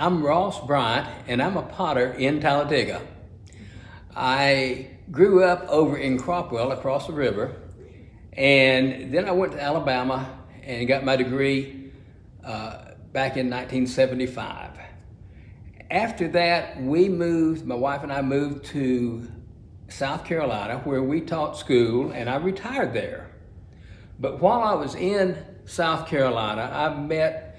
I'm Ross Bryant, and I'm a potter in Talladega. I grew up over in Cropwell across the river, and then I went to Alabama and got my degree back in 1975. After that, my wife and I moved to South Carolina, where we taught school, and I retired there. But while I was in South Carolina, I met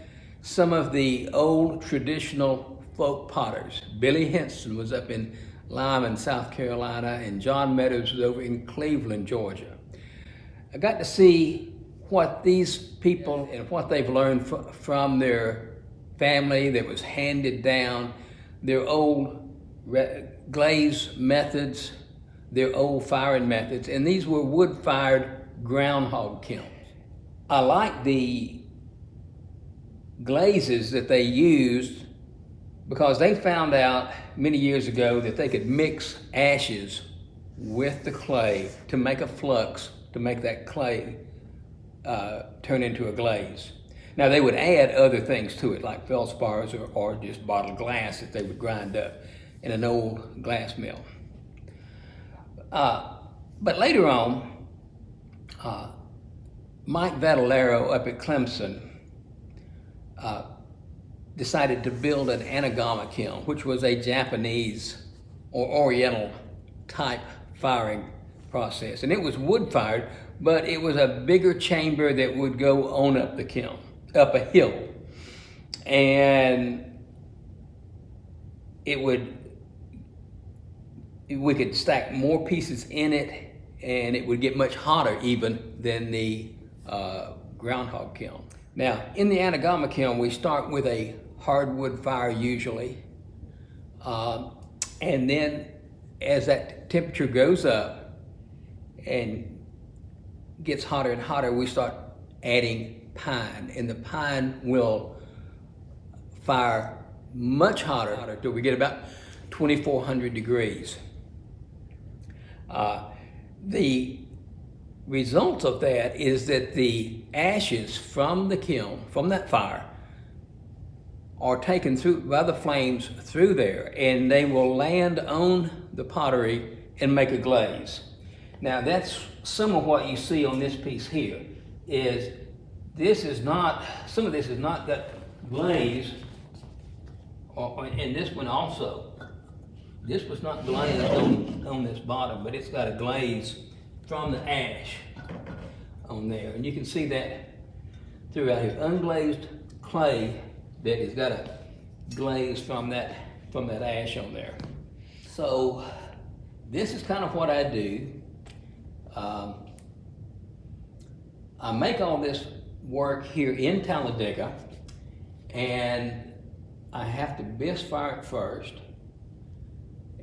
some of the old traditional folk potters. Billy Henson was up in Lyman, South Carolina, and John Meadows was over in Cleveland, Georgia. I got to see what these people and what they've learned from their family that was handed down, their old glaze methods, their old firing methods, and these were wood-fired groundhog kilns. I like the glazes that they used because they found out many years ago that they could mix ashes with the clay to make a flux to make that clay turn into a glaze. Now they would add other things to it like feldspars or just bottled glass that they would grind up in an old glass mill. But later on, Mike Vadalero up at Clemson decided to build an anagama kiln, which was a Japanese or Oriental type firing process. And it was wood fired, but it was a bigger chamber that would go on up the kiln, up a hill. And we could stack more pieces in it, and it would get much hotter even than the groundhog kiln. Now, in the anagama kiln, we start with a hardwood fire usually, and then as that temperature goes up and gets hotter and hotter, we start adding pine, and the pine will fire much hotter till we get about 2,400 degrees. The result of that is that the ashes from the kiln, from that fire, are taken through by the flames through there, and they will land on the pottery and make a glaze. Now that's some of what you see on this piece here. Some of this is not that glaze, and this one also. This was not glazed on this bottom, but it's got a glaze from the ash on there. And you can see that throughout here. Unglazed clay that has got a glaze from that ash on there. So this is kind of what I do. I make all this work here in Talladega, and I have to bisque fire it first,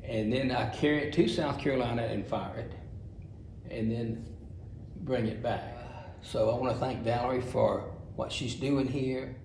and then I carry it to South Carolina and fire it, and then bring it back. So I want to thank Valerie for what she's doing here.